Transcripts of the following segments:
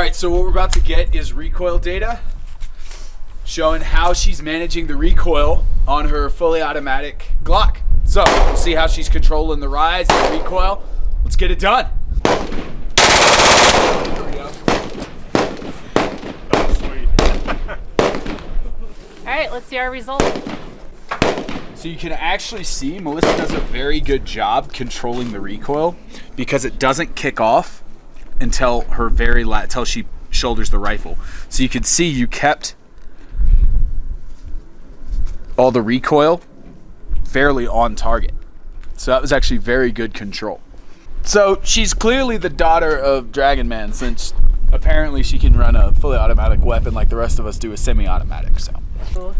right, so what we're about to get is recoil data showing how she's managing the recoil on her fully automatic Glock. So we'll see how she's controlling the rise and the recoil. Let's get it done. There we go. Oh, sweet. All right, let's see our results. So you can actually see Melissa does a very good job controlling the recoil because it doesn't kick off until her until she shoulders the rifle. So you can see you kept all the recoil fairly on target. So that was actually very good control. So she's clearly the daughter of Dragon Man, since apparently she can run a fully automatic weapon like the rest of us do a semi-automatic. So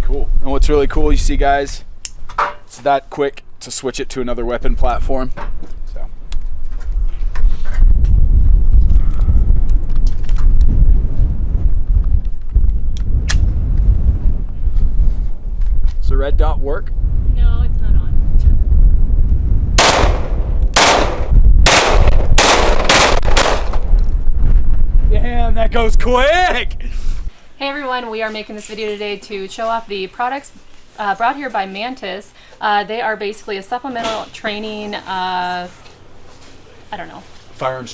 cool. And what's really cool, you see guys, it's that quick to switch it to another weapon platform. Does the red dot work? No, it's not on. Damn, that goes quick! Hey everyone, we are making this video today to show off the products brought here by Mantis. They are basically a supplemental training, I don't know. Firearms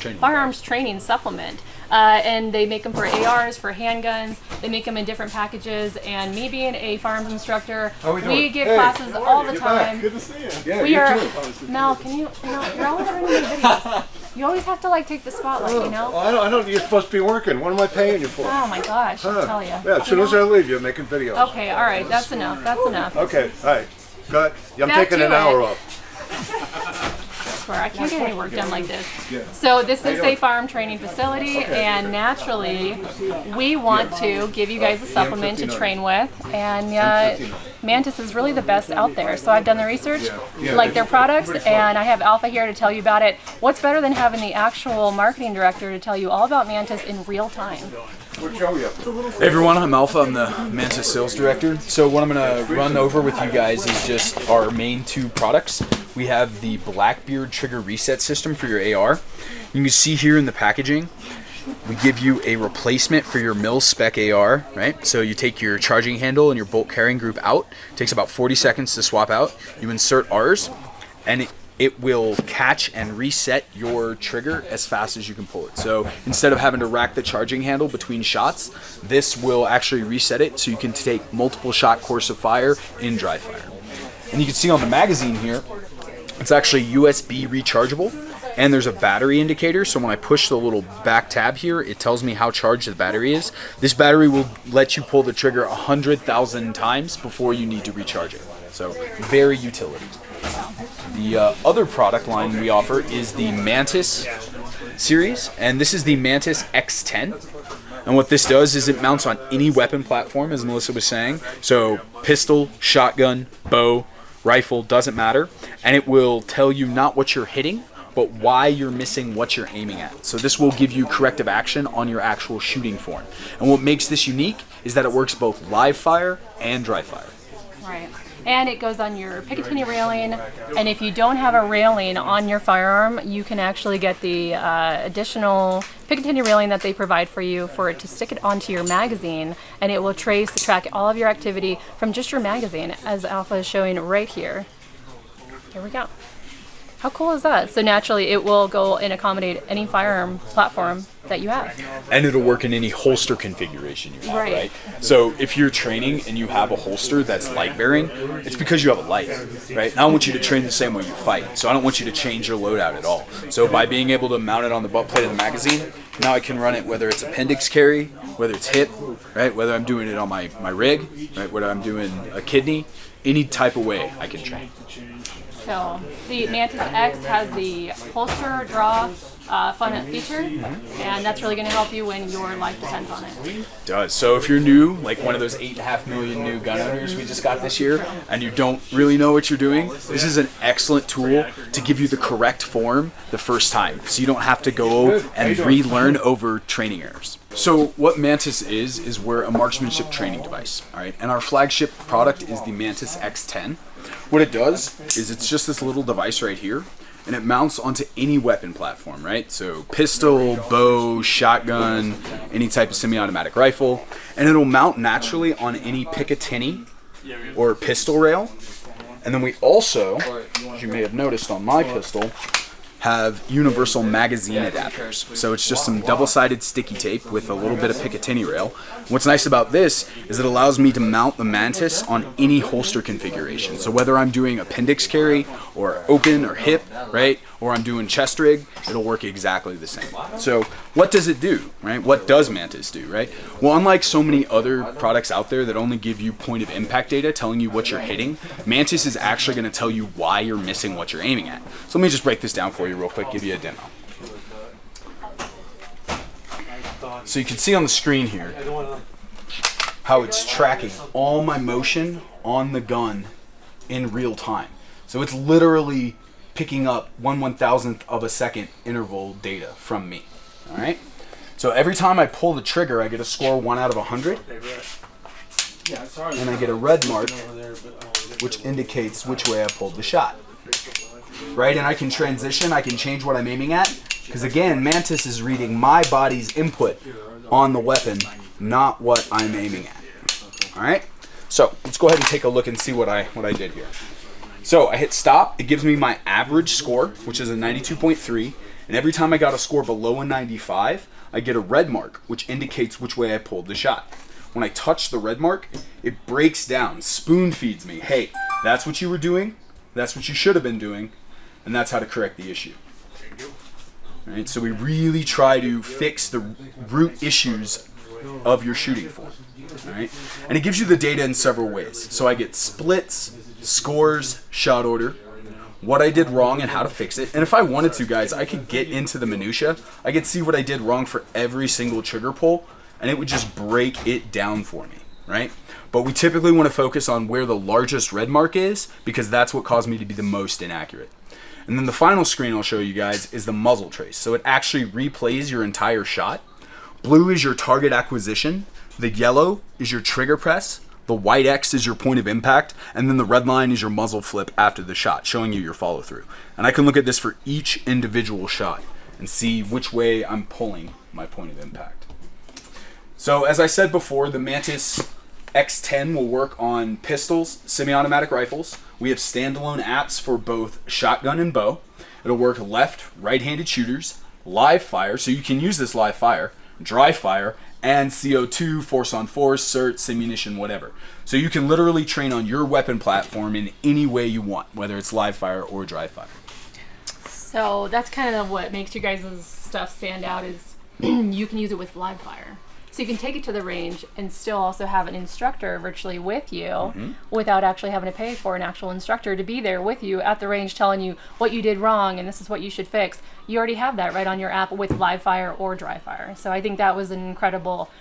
training supplement. And they make them for ARs, for handguns. They make them in different packages. And me being a firearms instructor, we give classes all the time. Good to see you. Yeah, we are. Mel, can you're always running your videos. You always have to like take the spotlight, you know. Oh, I know you're supposed to be working. What am I paying you for? Oh my gosh, I'll tell you. Yeah, as soon as I leave, you're making videos. Okay, all right, that's enough. That's enough. Okay, all right. Good. I'm Back taking to an hour it. off. I can't get any work done like this. So this is a firearm training facility, and naturally we want to give you guys a supplement to train with, and Mantis is really the best out there. So I've done the research, like their products, and I have Alpha here to tell you about it. What's better than having the actual marketing director to tell you all about Mantis in real time? Hey everyone, I'm Alpha. I'm the Mantis sales director. So what I'm going to run over with you guys is just our main two products. We have the Blackbeard trigger reset system for your AR. You can see here in the packaging, we give you a replacement for your mil spec AR, right? So you take your charging handle and your bolt carrying group out. It takes about 40 seconds to swap out. You insert ours, and it will catch and reset your trigger as fast as you can pull it. So instead of having to rack the charging handle between shots, this will actually reset it so you can take multiple shot course of fire in dry fire. And you can see on the magazine here, it's actually USB rechargeable, and there's a battery indicator. So when I push the little back tab here, it tells me how charged the battery is. This battery will let you pull the trigger 100,000 times before you need to recharge it. So very utility. The other product line we offer is the Mantis series, and this is the Mantis X10. And what this does is it mounts on any weapon platform, as Melissa was saying. So pistol, shotgun, bow, rifle, doesn't matter. And it will tell you not what you're hitting, but why you're missing what you're aiming at. So this will give you corrective action on your actual shooting form. And what makes this unique is that it works both live fire and dry fire. Right. And it goes on your Picatinny railing, and if you don't have a railing on your firearm, you can actually get the additional Picatinny railing that they provide for you for it to stick it onto your magazine, and it will track all of your activity from just your magazine, as Alpha is showing right here. Here we go. How cool is that? So naturally it will go and accommodate any firearm platform that you have. And it'll work in any holster configuration you have, right? So if you're training and you have a holster that's light bearing, it's because you have a light, right? And I don't want you to train the same way you fight. So I don't want you to change your loadout at all. So by being able to mount it on the butt plate of the magazine, now I can run it whether it's appendix carry, whether it's hip, right? Whether I'm doing it on my rig, right? Whether I'm doing a kidney, any type of way I can train. So the Mantis X has the holster draw fun feature, and that's really going to help you when your life depends on it. It does. So if you're new, like one of those 8.5 million new gun owners we just got this year, and you don't really know what you're doing, this is an excellent tool to give you the correct form the first time, so you don't have to go and relearn over training errors. So what Mantis is we're a marksmanship training device, all right? And our flagship product is the Mantis X10. What it does is it's just this little device right here, and it mounts onto any weapon platform, right? So pistol, bow, shotgun, any type of semi-automatic rifle, and it'll mount naturally on any Picatinny or pistol rail. And then we also, as you may have noticed on my pistol, have universal magazine adapters. So it's just some double-sided sticky tape with a little bit of Picatinny rail. What's nice about this is it allows me to mount the Mantis on any holster configuration. So whether I'm doing appendix carry or open or hip, right, or I'm doing chest rig, it'll work exactly the same. So what does it do, right? What does Mantis do, right? Well, unlike so many other products out there that only give you point of impact data telling you what you're hitting, Mantis is actually going to tell you why you're missing what you're aiming at. So let me just break this down for you real quick, give you a demo. So you can see on the screen here how it's tracking all my motion on the gun in real time. So it's literally picking up 1/1000th of a second interval data from me. All right. So every time I pull the trigger, I get a score 1 out of 100, and I get a red mark, which indicates which way I pulled the shot. Right, and I can transition. I can change what I'm aiming at, because again, Mantis is reading my body's input on the weapon, not what I'm aiming at. All right. So let's go ahead and take a look and see what I did here. So I hit stop. It gives me my average score, which is a 92.3. And every time I got a score below a 95, I get a red mark, which indicates which way I pulled the shot. When I touch the red mark, it breaks down, spoon feeds me. Hey, that's what you were doing. That's what you should have been doing. And that's how to correct the issue. All right, so we really try to fix the root issues of your shooting form. All right? And it gives you the data in several ways. So I get splits, scores, shot order, what I did wrong and how to fix it. And if I wanted to, guys, I could get into the minutia. I could see what I did wrong for every single trigger pull, and it would just break it down for me, right? But we typically want to focus on where the largest red mark is, because that's what caused me to be the most inaccurate. And then the final screen I'll show you guys is the muzzle trace. So it actually replays your entire shot. Blue is your target acquisition. The yellow is your trigger press. The white X is your point of impact, and then the red line is your muzzle flip after the shot, showing you your follow through. And I can look at this for each individual shot and see which way I'm pulling my point of impact. So as I said before, the Mantis X10 will work on pistols, semi-automatic rifles. We have standalone apps for both shotgun and bow. It'll work left, right-handed shooters, live fire, so you can use this live fire, dry fire, and CO2, force on force, cert, simunition, whatever. So you can literally train on your weapon platform in any way you want, whether it's live fire or dry fire. So that's kind of what makes you guys' stuff stand out is you can use it with live fire. So you can take it to the range and still also have an instructor virtually with you without actually having to pay for an actual instructor to be there with you at the range telling you what you did wrong and this is what you should fix. You already have that right on your app with live fire or dry fire. So I think that was an incredible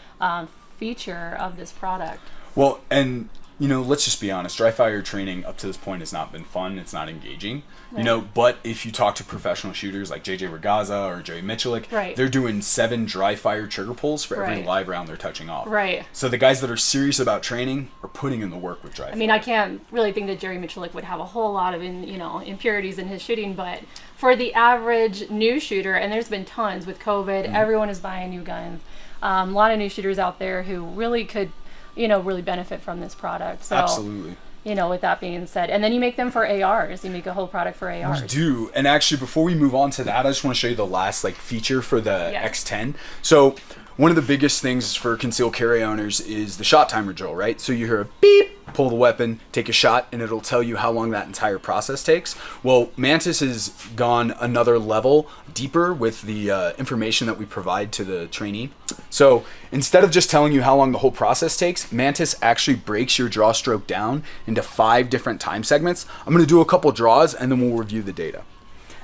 feature of this product. Well, and you know, let's just be honest, dry fire training up to this point has not been fun. It's not engaging. Right. You know, but if you talk to professional shooters like JJ Regaza or Jerry Michulik, right, they're doing 7 dry fire trigger pulls for every live round they're touching off. Right. So the guys that are serious about training are putting in the work with dry fire. I mean, I can't really think that Jerry Michulik would have a whole lot of impurities in his shooting, but for the average new shooter, and there's been tons with COVID, everyone is buying new guns. A lot of new shooters out there who really could really benefit from this product. So, absolutely. With that being said, and then you make them for ARs. You make a whole product for ARs. We do. And actually, before we move on to that, I just want to show you the last feature for the X10. So one of the biggest things for concealed carry owners is the shot timer drill, right? So you hear a beep, pull the weapon, take a shot, and it'll tell you how long that entire process takes. Well, Mantis has gone another level deeper with the information that we provide to the trainee. So instead of just telling you how long the whole process takes, Mantis actually breaks your draw stroke down into 5 different time segments. I'm going to do a couple draws, and then we'll review the data.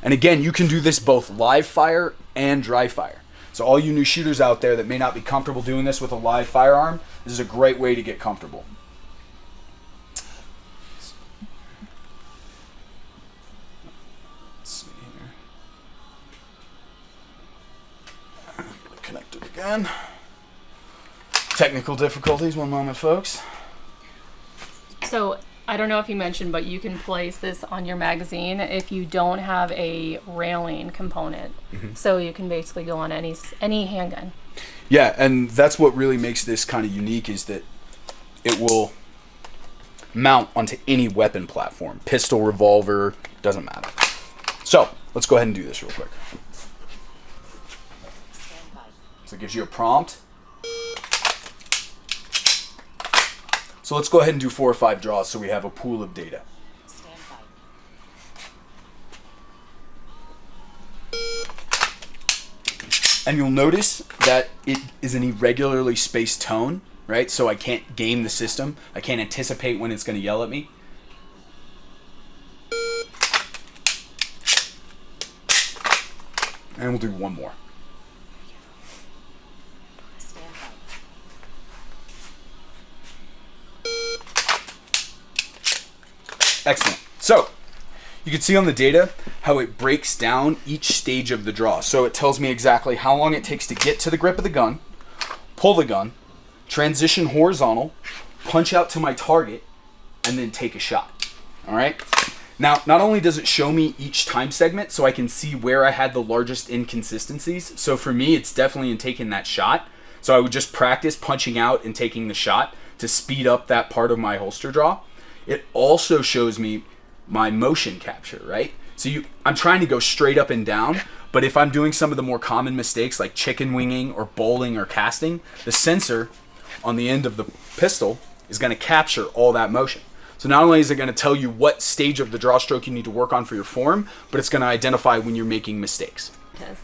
And again, you can do this both live fire and dry fire. So all you new shooters out there that may not be comfortable doing this with a live firearm, this is a great way to get comfortable. Let's see here. Connected again. Technical difficulties, one moment, folks. So I don't know if you mentioned, but you can place this on your magazine if you don't have a railing component. So you can basically go on any handgun. Yeah, and that's what really makes this kind of unique is that it will mount onto any weapon platform. Pistol, revolver, doesn't matter. So, let's go ahead and do this real quick. So it gives you a prompt. So let's go ahead and do 4 or 5 draws so we have a pool of data. And you'll notice that it is an irregularly spaced tone, right? So I can't game the system. I can't anticipate when it's going to yell at me. And we'll do one more. Excellent. So, you can see on the data how it breaks down each stage of the draw. So it tells me exactly how long it takes to get to the grip of the gun, pull the gun, transition horizontal, punch out to my target, and then take a shot. All right? Now, not only does it show me each time segment so I can see where I had the largest inconsistencies. So for me, it's definitely in taking that shot. So I would just practice punching out and taking the shot to speed up that part of my holster draw. It also shows me my motion capture, right? So I'm trying to go straight up and down, but if I'm doing some of the more common mistakes like chicken winging or bowling or casting, the sensor on the end of the pistol is going to capture all that motion. So not only is it going to tell you what stage of the draw stroke you need to work on for your form, but it's going to identify when you're making mistakes. Yes.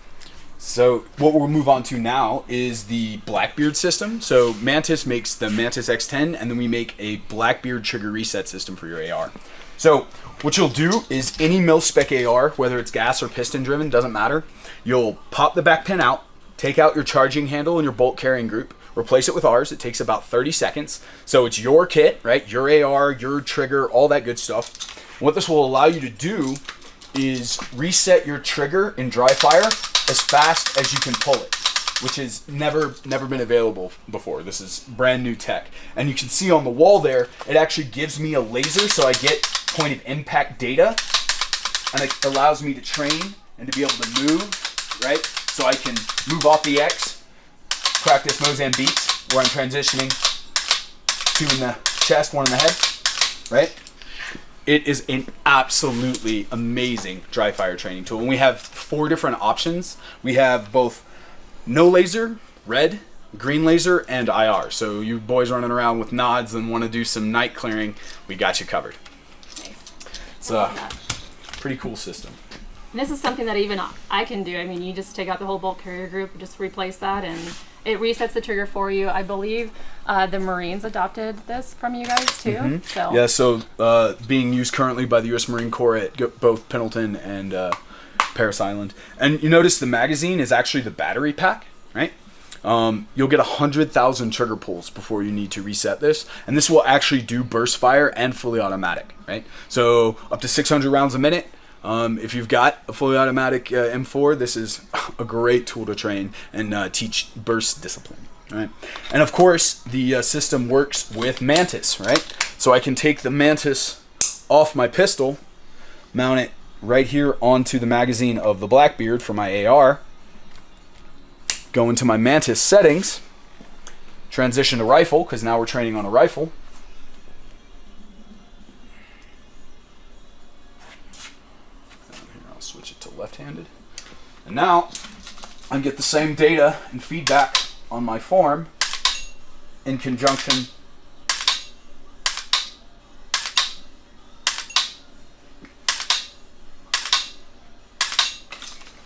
So what we'll move on to now is the Blackbeard system. So Mantis makes the Mantis X10, and then we make a Blackbeard trigger reset system for your AR. So what you'll do is any mil-spec AR, whether it's gas or piston driven, doesn't matter. You'll pop the back pin out, take out your charging handle and your bolt carrying group, replace it with ours. It takes about 30 seconds. So it's your kit, right? Your AR, your trigger, all that good stuff. What this will allow you to do is reset your trigger in dry fire as fast as you can pull it, which has never been available before. This is brand new tech. And you can see on the wall there, it actually gives me a laser so I get point of impact data, and it allows me to train and to be able to move, right? So I can move off the X, practice Mozambiques, where I'm transitioning 2 in the chest, 1 in the head, right? It is an absolutely amazing dry fire training tool. And we have 4 different options. We have both no laser, red, green laser, and IR. So you boys running around with nods and want to do some night clearing, we got you covered. Nice. It's a pretty cool system. And this is something that even I can do. I mean, you just take out the whole bolt carrier group, just replace that, and it resets the trigger for you. I believe the Marines adopted this from you guys too. Mm-hmm. So yeah, so being used currently by the U.S. Marine Corps at both Pendleton and Parris Island. And you notice the magazine is actually the battery pack, right? You'll get 100,000 trigger pulls before you need to reset this, and this will actually do burst fire and fully automatic, right? So up to 600 rounds a minute. If you've got a fully automatic M4, this is a great tool to train and teach burst discipline, right? And of course, the system works with Mantis, right? So I can take the Mantis off my pistol, mount it right here onto the magazine of the Blackbeard for my AR, go into my Mantis settings, transition to rifle, because now we're training on a rifle. I'll switch it to left-handed. And now I get the same data and feedback on my form in conjunction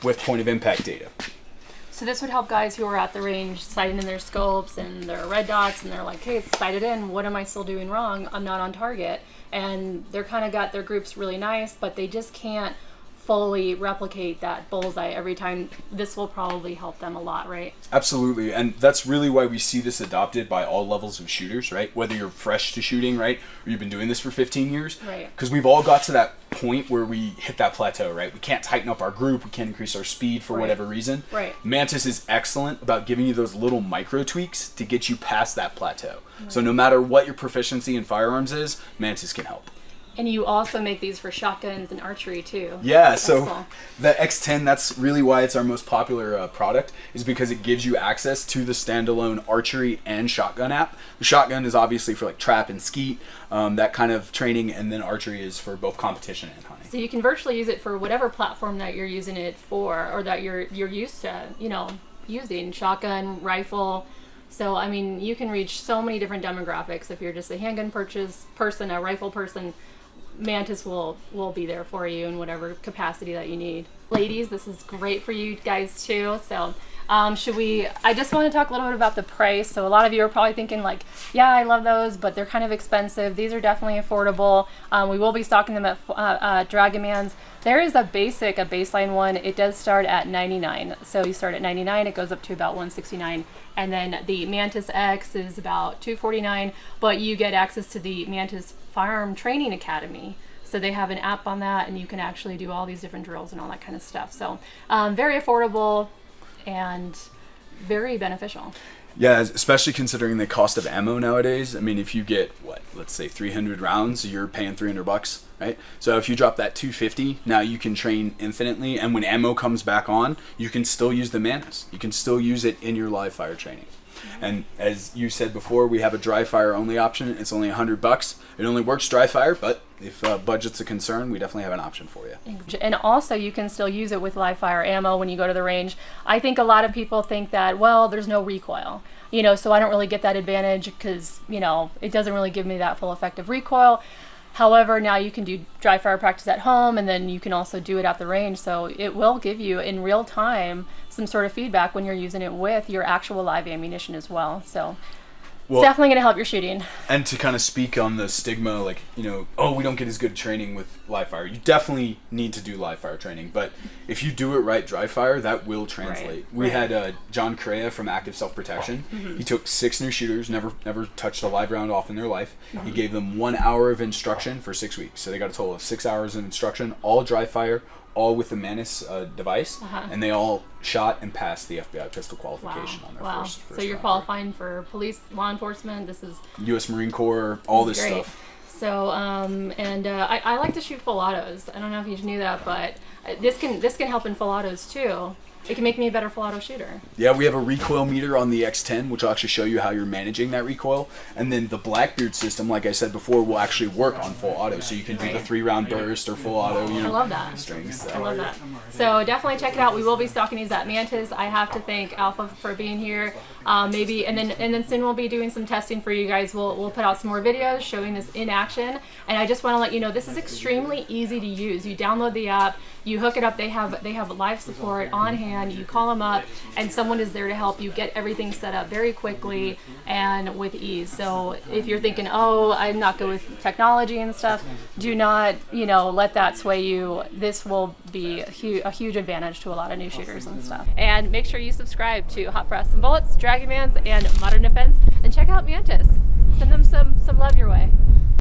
with point of impact data. So this would help guys who are at the range sighting in their scopes and their red dots, and they're like, hey, it's sighted in, what am I still doing wrong? I'm not on target. And they're kind of got their groups really nice, but they just can't fully replicate that bullseye every time. This will probably help them a lot, right? Absolutely, and that's really why we see this adopted by all levels of shooters, right? Whether you're fresh to shooting, right, or you've been doing this for 15 years, right? Because we've all got to that point where we hit that plateau, right? We can't tighten up our group, we can't increase our speed for whatever reason. Right. Mantis is excellent about giving you those little micro tweaks to get you past that plateau. Right. So no matter what your proficiency in firearms is, Mantis can help. And you also make these for shotguns and archery too. Yeah, That's so cool. the X10, that's really why it's our most popular product, is because it gives you access to the standalone archery and shotgun app. The shotgun is obviously for like trap and skeet, that kind of training, and then archery is for both competition and hunting. So you can virtually use it for whatever platform that you're using it for, or that you're used to, you know, using shotgun, rifle. So I mean, you can reach so many different demographics. If you're just a handgun person, a rifle person, Mantis will be there for you in whatever capacity that you need. Ladies, this is great for you guys too. So I just want to talk a little bit about the price. So a lot of you are probably thinking like, yeah, I love those, but they're kind of expensive. These are definitely affordable. We will be stocking them at Dragon Man's. There is a baseline one. It does start at $99. So you start at $99, it goes up to about $169. And then the Mantis X is about $249, but you get access to the Mantis Firearm Training Academy. So they have an app on that, and you can actually do all these different drills and all that kind of stuff. So very affordable and very beneficial. Yeah, especially considering the cost of ammo nowadays. I mean, if you get, let's say 300 rounds, you're paying $300, right? So if you drop that $250, now you can train infinitely, and when ammo comes back on, you can still use the Mantis. You can still use it in your live fire training. And as you said before, we have a dry fire only option. It's only $100. It only works dry fire, but if budget's a concern, we definitely have an option for you. And also, you can still use it with live fire ammo when you go to the range. I think a lot of people think that, well, there's no recoil, you know, so I don't really get that advantage because, you know, it doesn't really give me that full effective recoil. However, now you can do dry fire practice at home, and then you can also do it at the range. So it will give you in real time some sort of feedback when you're using it with your actual live ammunition as well. So it's definitely going to help your shooting. And to kind of speak on the stigma, like, you know, oh, we don't get as good training with live fire. You definitely need to do live fire training, but if you do it right, dry fire, that will translate. We had John Correa from Active Self Protection. He took 6 new shooters, never touched a live round off in their life. He gave them 1 hour of instruction for 6 weeks. So they got a total of 6 hours of instruction, all dry fire, all with the Mantis device, and they all shot and passed the FBI pistol qualification on their first So you're qualifying for police, law enforcement. This is U.S. Marine Corps, all this great stuff. So I like to shoot full autos. I don't know if you knew that, but this can help in full autos too. It can make me a better full auto shooter. Yeah, we have a recoil meter on the X10, which will actually show you how you're managing that recoil. And then the Blackbeard system, like I said before, will actually work on full auto. So you can do the 3-round burst or full auto, you know. I love that. Strings. I love that. So definitely check it out. We will be stocking these at Mantis. I have to thank Alpha for being here. Maybe and then soon we'll be doing some testing for you guys. We'll put out some more videos showing this in action. And I just want to let you know this is extremely easy to use. You download the app, you hook it up. They have live support on hand. You call them up, and someone is there to help you get everything set up very quickly and with ease. So if you're thinking, oh, I'm not good with technology and stuff, do not, you know, let that sway you. This will be a huge advantage to a lot of new shooters and stuff. And make sure you subscribe to Hot Press and Bullets, Dragon Man's, and Modern Defense, and check out Mantis. Send them some love your way.